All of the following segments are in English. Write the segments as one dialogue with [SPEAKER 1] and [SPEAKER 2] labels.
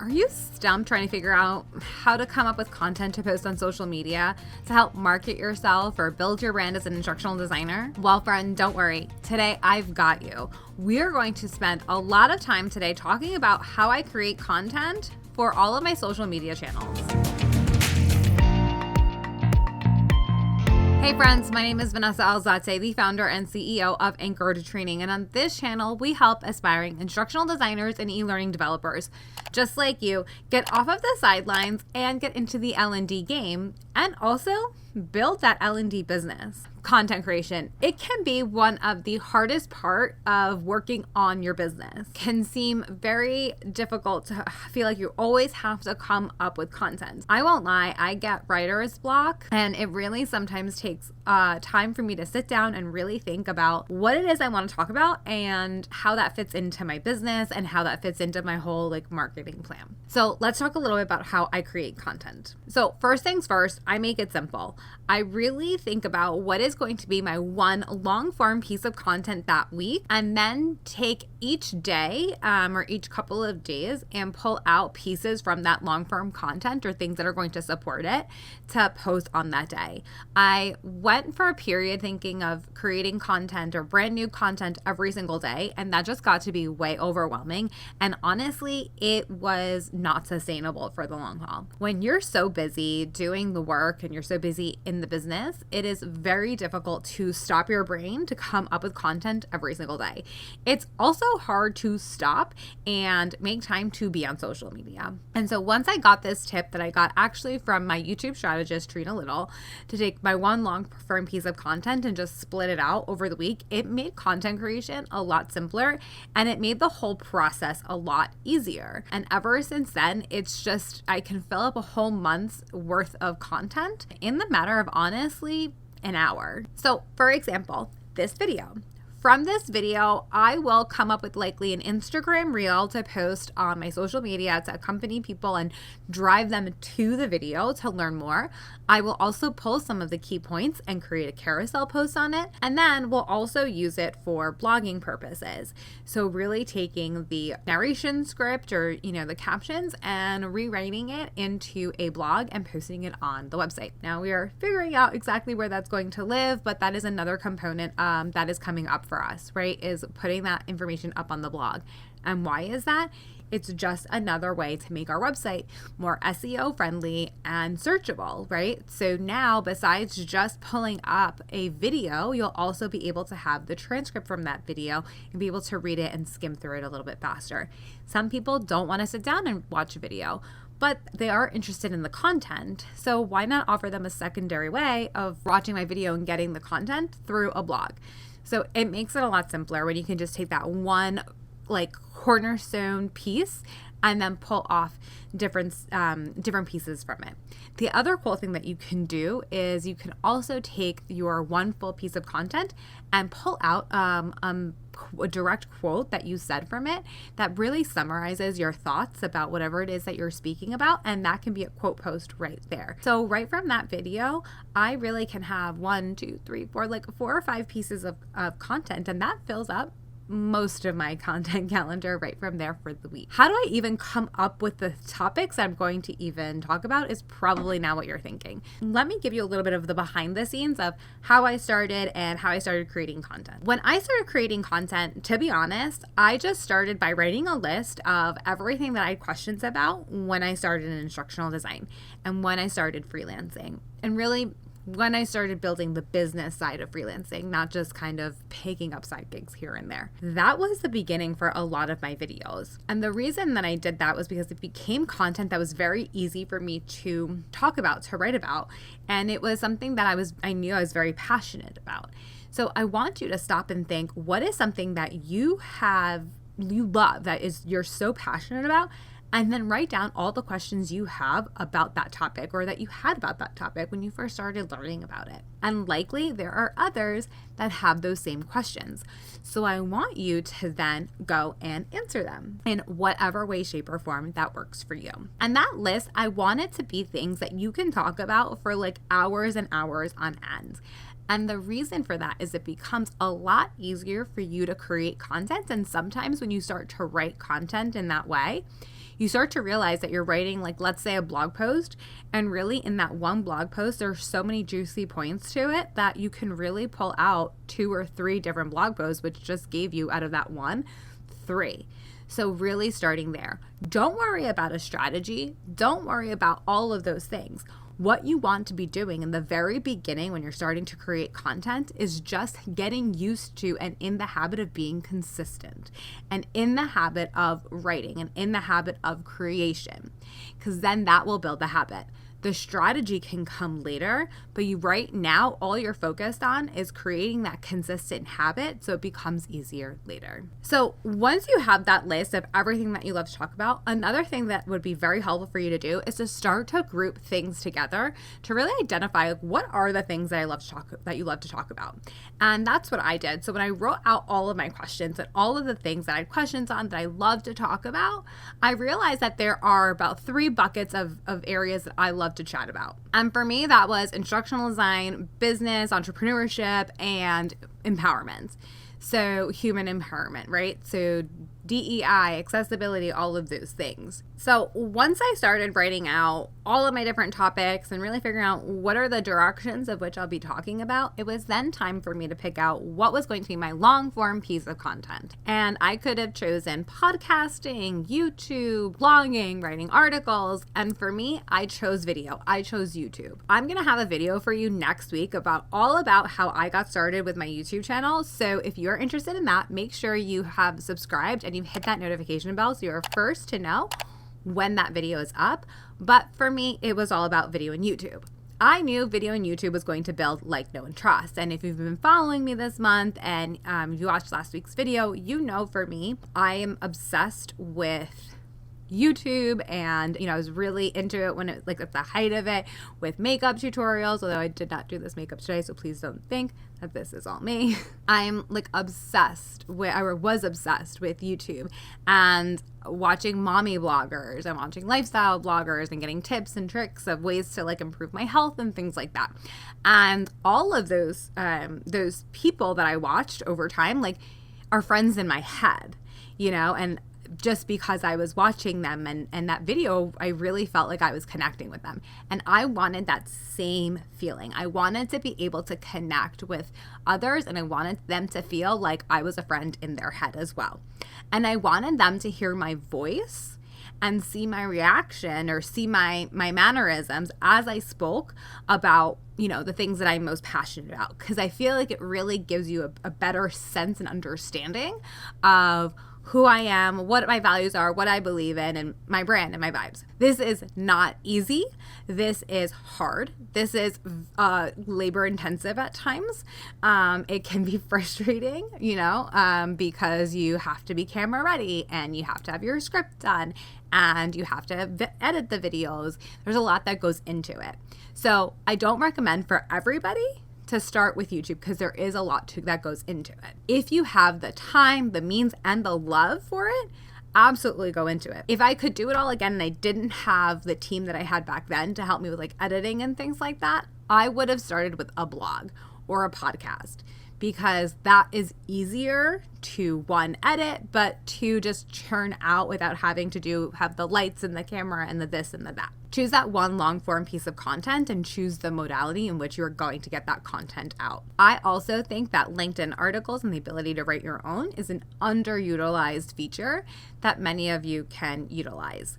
[SPEAKER 1] Are you stumped trying to figure out how to come up with content to post on social media to help market yourself or build your brand as an instructional designer? Well, friend, don't worry. Today, I've got you. We're going to spend a lot of time today talking about how I create content for all of my social media channels. Hey friends, my name is Vanessa Alzate, the founder and CEO of Anchored Training. And on this channel, we help aspiring instructional designers and e-learning developers, just like you, get off of the sidelines and get into the L&D game, and also build that L&D business. Content creation. It can be one of the hardest part of working on your business. Can seem very difficult to feel like you always have to come up with content. I won't lie, I get writer's block, and it really sometimes takes time for me to sit down and really think about what it is I want to talk about and how that fits into my business and how that fits into my whole marketing plan. So let's talk a little bit about how I create content. So first things first, I make it simple. I really think about what is going to be my one long form piece of content that week, and then take each day or each couple of days and pull out pieces from that long form content or things that are going to support it to post on that day. I went for a period thinking of creating content or brand new content every single day, and that just got to be way overwhelming. And honestly, it was not sustainable for the long haul. When you're so busy doing the work and you're so busy in the business, it is very difficult to stop your brain to come up with content every single day. It's also hard to stop and make time to be on social media. And so once I got this tip that I got actually from my YouTube strategist, Trina Little, to take my one long form piece of content and just split it out over the week, it made content creation a lot simpler, and it made the whole process a lot easier. And ever since then, it's just, I can fill up a whole month's worth of content in the matter of honestly an hour. So for example, this video. From this video, I will come up with likely an Instagram reel to post on my social media to accompany people and drive them to the video to learn more. I will also pull some of the key points and create a carousel post on it. And then we'll also use it for blogging purposes. So really taking the narration script or, the captions and rewriting it into a blog and posting it on the website. Now we are figuring out exactly where that's going to live, but that is another component that is coming up for us, right? Is putting that information up on the blog. And why is that? It's just another way to make our website more SEO friendly and searchable, right? So now, besides just pulling up a video, you'll also be able to have the transcript from that video and be able to read it and skim through it a little bit faster. Some people don't want to sit down and watch a video, but they are interested in the content. So why not offer them a secondary way of watching my video and getting the content through a blog? So it makes it a lot simpler when you can just take that one cornerstone piece and then pull off different pieces from it. The other cool thing that you can do is you can also take your one full piece of content and pull out a direct quote that you said from it that really summarizes your thoughts about whatever it is that you're speaking about, and that can be a quote post right there. So right from that video, I really can have 4 or 5 pieces of content, and that fills up most of my content calendar right from there for the week. How do I even come up with the topics I'm going to even talk about is probably now what you're thinking. Let me give you a little bit of the behind the scenes of how I started and how I started creating content. When I started creating content, to be honest, I just started by writing a list of everything that I had questions about when I started in instructional design and when I started freelancing, and really when I started building the business side of freelancing, not just kind of picking up side gigs here and there. That was the beginning for a lot of my videos. And the reason that I did that was because it became content that was very easy for me to talk about, to write about. And it was something that I knew I was very passionate about. So I want you to stop and think, what is something that you love, that is you're so passionate about? And then write down all the questions you have about that topic or that you had about that topic when you first started learning about it. And likely there are others that have those same questions. So I want you to then go and answer them in whatever way, shape, or form that works for you. And that list, I want it to be things that you can talk about for hours and hours on end. And the reason for that is it becomes a lot easier for you to create content. And sometimes when you start to write content in that way, you start to realize that you're writing, like, let's say a blog post, and really in that one blog post, there's so many juicy points to it that you can really pull out 2 or 3 different blog posts, which just gave you out of that one, 3. So really starting there. Don't worry about a strategy. Don't worry about all of those things. What you want to be doing in the very beginning when you're starting to create content is just getting used to and in the habit of being consistent and in the habit of writing and in the habit of creation, because then that will build the habit. The strategy can come later, but right now, all you're focused on is creating that consistent habit so it becomes easier later. So once you have that list of everything that you love to talk about, another thing that would be very helpful for you to do is to start to group things together to really identify, like, what are the things that you love to talk about. And that's what I did. So when I wrote out all of my questions and all of the things that I had questions on that I love to talk about, I realized that there are about 3 buckets of areas that I love to chat about. And for me, that was instructional design, business, entrepreneurship, and empowerment. So human empowerment, right? So DEI, accessibility, all of those things. So once I started writing out all of my different topics and really figuring out what are the directions of which I'll be talking about, it was then time for me to pick out what was going to be my long form piece of content. And I could have chosen podcasting, YouTube, blogging, writing articles. And for me, I chose video. I chose YouTube. I'm going to have a video for you next week all about how I got started with my YouTube channel. So if you're interested in that, make sure you have subscribed and you've hit that notification bell so you're first to know when that video is up. But for me, it was all about video and YouTube. I knew video and YouTube was going to build like, know, and trust. And if you've been following me this month and you watched last week's video, you know for me, I am obsessed with YouTube, and I was really into it when it, like, at the height of it, with makeup tutorials, although I did not do this makeup today, so please don't think that this is all me. I'm like obsessed with, or was obsessed with YouTube and watching mommy bloggers and watching lifestyle bloggers and getting tips and tricks of ways to like improve my health and things like that. And all of those people that I watched over time, like, are friends in my head, and just because I was watching them and that video, I really felt like I was connecting with them. And I wanted that same feeling. I wanted to be able to connect with others, and I wanted them to feel like I was a friend in their head as well. And I wanted them to hear my voice and see my reaction or see my mannerisms as I spoke about, the things that I'm most passionate about. Because I feel like it really gives you a better sense and understanding of who I am, what my values are, what I believe in, and my brand and my vibes. This is not easy. This is hard. This is labor intensive at times. It can be frustrating, because you have to be camera ready and you have to have your script done and you have to edit the videos. There's a lot that goes into it. So I don't recommend for everybody to start with YouTube, because there is a lot that goes into it. If you have the time, the means, and the love for it, absolutely go into it. If I could do it all again and I didn't have the team that I had back then to help me with like editing and things like that, I would have started with a blog or a podcast, because that is easier to, 1, edit, but 2, just churn out without having to have the lights and the camera and the this and the that. Choose that one long form piece of content and choose the modality in which you're going to get that content out. I also think that LinkedIn articles and the ability to write your own is an underutilized feature that many of you can utilize.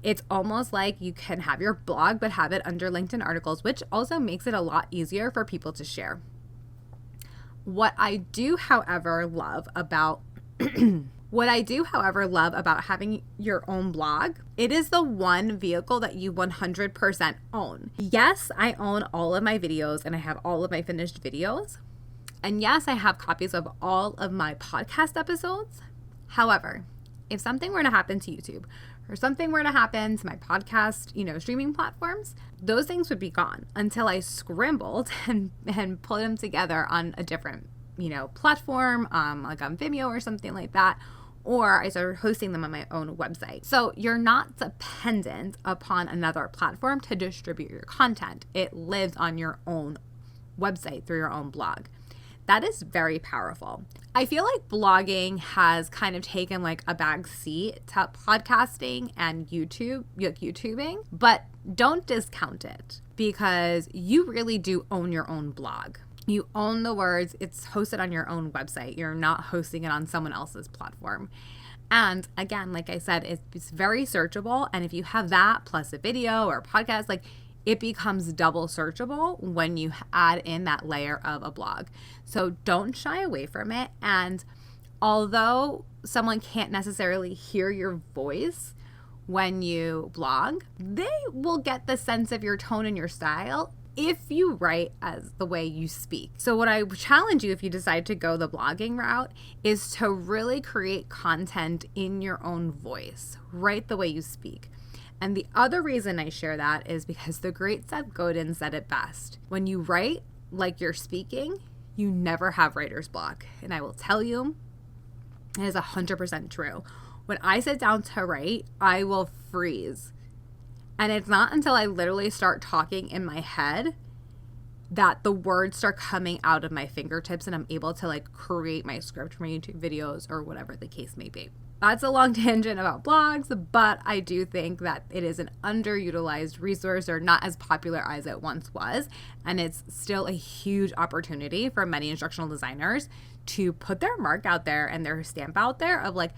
[SPEAKER 1] It's almost like you can have your blog but have it under LinkedIn articles, which also makes it a lot easier for people to share. What I do, however, love about having your own blog, it is the one vehicle that you 100% own. Yes, I own all of my videos and I have all of my finished videos. And yes, I have copies of all of my podcast episodes. However, if something were to happen to YouTube or something were to happen to my podcast, streaming platforms, those things would be gone until I scrambled and put them together on a different, platform, like on Vimeo or something like that, or I started hosting them on my own website. So you're not dependent upon another platform to distribute your content. It lives on your own website through your own blog. that is very powerful. I feel like blogging has kind of taken like a back seat to podcasting and YouTubing, but don't discount it because you really do own your own blog. You own the words. It's hosted on your own website. You're not hosting it on someone else's platform. And again, like I said, it's very searchable. And if you have that plus a video or a podcast, like it becomes double searchable when you add in that layer of a blog. So don't shy away from it. And although someone can't necessarily hear your voice when you blog, they will get the sense of your tone and your style if you write as the way you speak. So what I challenge you, if you decide to go the blogging route, is to really create content in your own voice. Write the way you speak. And the other reason I share that is because the great Seth Godin said it best. When you write like you're speaking, you never have writer's block. And I will tell you, it is 100% true. When I sit down to write, I will freeze. And it's not until I literally start talking in my head that the words start coming out of my fingertips and I'm able to like create my script for my YouTube videos or whatever the case may be. That's a long tangent about blogs, but I do think that it is an underutilized resource or not as popular as it once was. And it's still a huge opportunity for many instructional designers to put their mark out there and their stamp out there of like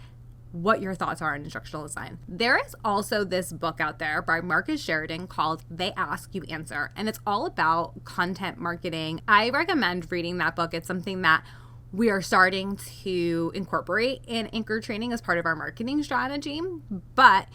[SPEAKER 1] what your thoughts are on instructional design. There is also this book out there by Marcus Sheridan called They Ask You Answer, and it's all about content marketing. I recommend reading that book. It's something that we are starting to incorporate in Anchor training as part of our marketing strategy, but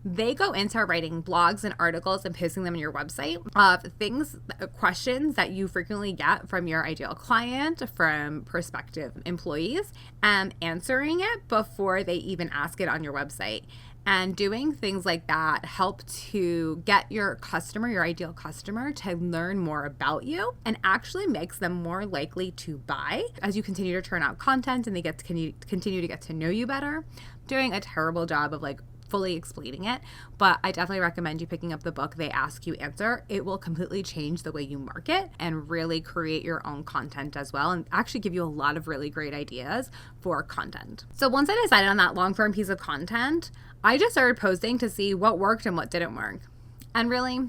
[SPEAKER 1] they go into writing blogs and articles and posting them on your website of questions that you frequently get from your ideal client, from prospective employees, and answering it before they even ask it on your website. And doing things like that help to get your customer, your ideal customer, to learn more about you and actually makes them more likely to buy as you continue to turn out content and they get to continue to get to know you better. Doing a terrible job of like fully explaining it, but I definitely recommend you picking up the book They Ask You Answer. It will completely change the way you market and really create your own content as well, and actually give you a lot of really great ideas for content. So once I decided on that long form piece of content, I just started posting to see what worked and what didn't work. And really,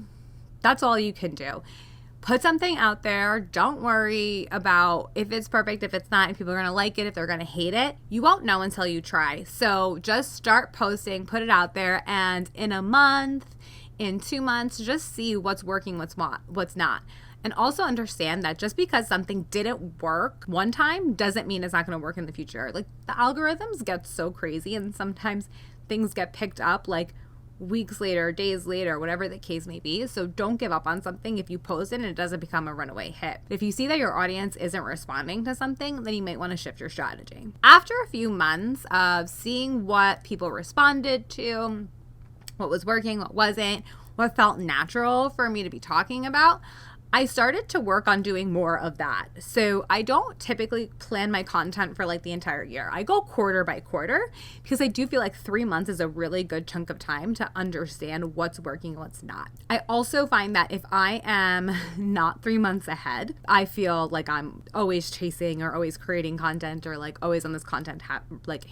[SPEAKER 1] that's all you can do. Put something out there. Don't worry about if it's perfect, if it's not, if people are going to like it, if they're going to hate it. You won't know until you try. So just start posting, put it out there, and in a month, in 2 months, just see what's working, what's not. And also understand that just because something didn't work one time doesn't mean it's not going to work in the future. Like the algorithms get so crazy and sometimes things get picked up like weeks later, days later, whatever the case may be. So don't give up on something if you post it and it doesn't become a runaway hit. If you see that your audience isn't responding to something, then you might want to shift your strategy. After a few months of seeing what people responded to, what was working, what wasn't, what felt natural for me to be talking about, I started to work on doing more of that. So I don't typically plan my content for like the entire year. I go quarter by quarter because I do feel like 3 months is a really good chunk of time to understand what's working and what's not. I also find that if I am not 3 months ahead, I feel like I'm always chasing or always creating content or like always on this content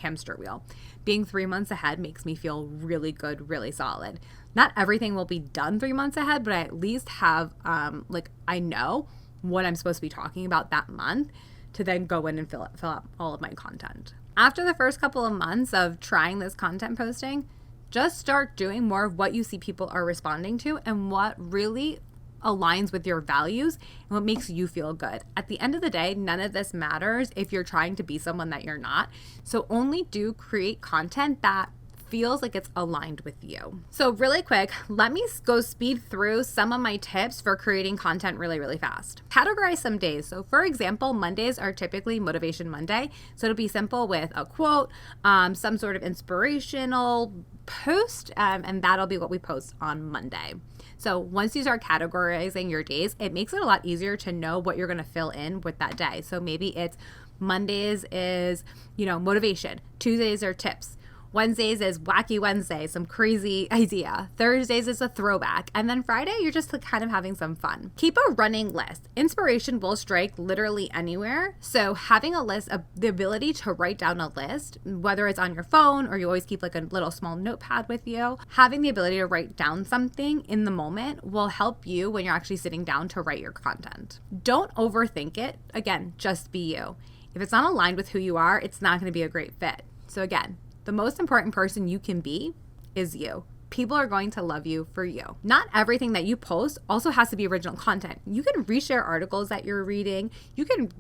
[SPEAKER 1] hamster wheel. Being 3 months ahead makes me feel really good, really solid. Not everything will be done 3 months ahead, but I at least have, I know what I'm supposed to be talking about that month to then go in and fill up all of my content. After the first couple of months of trying this content posting, just start doing more of what you see people are responding to and what really aligns with your values and what makes you feel good. At the end of the day, none of this matters if you're trying to be someone that you're not. So only do create content that feels like it's aligned with you. So really quick, let me go speed through some of my tips for creating content really, really fast. Categorize some days. So for example, Mondays are typically Motivation Monday. So it'll be simple with a quote, some sort of inspirational post, and that'll be what we post on Monday. So once you start categorizing your days, it makes it a lot easier to know what you're going to fill in with that day. So maybe it's Mondays is, motivation. Tuesdays are tips. Wednesdays is Wacky Wednesday, some crazy idea. Thursdays is a throwback. And then Friday, you're just kind of having some fun. Keep a running list. Inspiration will strike literally anywhere. So having a list, the ability to write down a list, whether it's on your phone or you always keep like a little small notepad with you, having the ability to write down something in the moment will help you when you're actually sitting down to write your content. Don't overthink it. Again, just be you. If it's not aligned with who you are, it's not going to be a great fit. So again, the most important person you can be is you. People are going to love you for you. Not everything that you post also has to be original content. You can reshare articles that you're reading. You can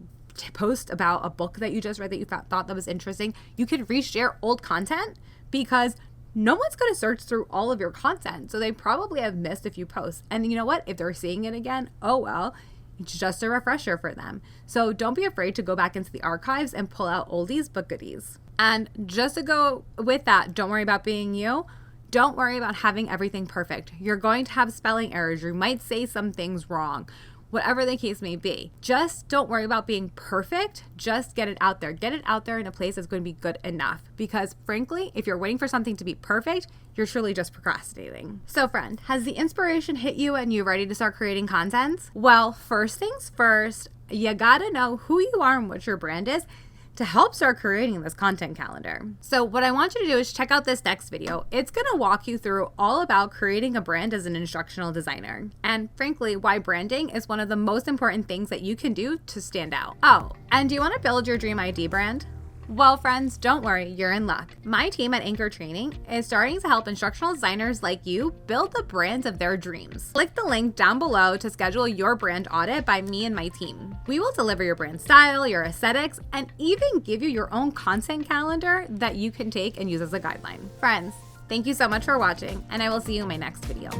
[SPEAKER 1] post about a book that you just read that you thought that was interesting. You can reshare old content because no one's going to search through all of your content. So they probably have missed a few posts. And you know what? If they're seeing it again, oh well, it's just a refresher for them. So don't be afraid to go back into the archives and pull out oldies but goodies. And just to go with that, don't worry about being you. Don't worry about having everything perfect. You're going to have spelling errors. You might say some things wrong, whatever the case may be. Just don't worry about being perfect. Just get it out there. Get it out there in a place that's going to be good enough. Because frankly, if you're waiting for something to be perfect, you're truly just procrastinating. So friend, has the inspiration hit you and you're ready to start creating content? Well, first things first, you gotta know who you are and what your brand is to help start creating this content calendar. So what I want you to do is check out this next video. It's gonna walk you through all about creating a brand as an instructional designer. And frankly, why branding is one of the most important things that you can do to stand out. Oh, and do you wanna build your dream ID brand? Well, friends, don't worry, you're in luck. My team at Anchor Training is starting to help instructional designers like you build the brands of their dreams. Click the link down below to schedule your brand audit by me and my team. We will deliver your brand style, your aesthetics, and even give you your own content calendar that you can take and use as a guideline. Friends, thank you so much for watching, and I will see you in my next video.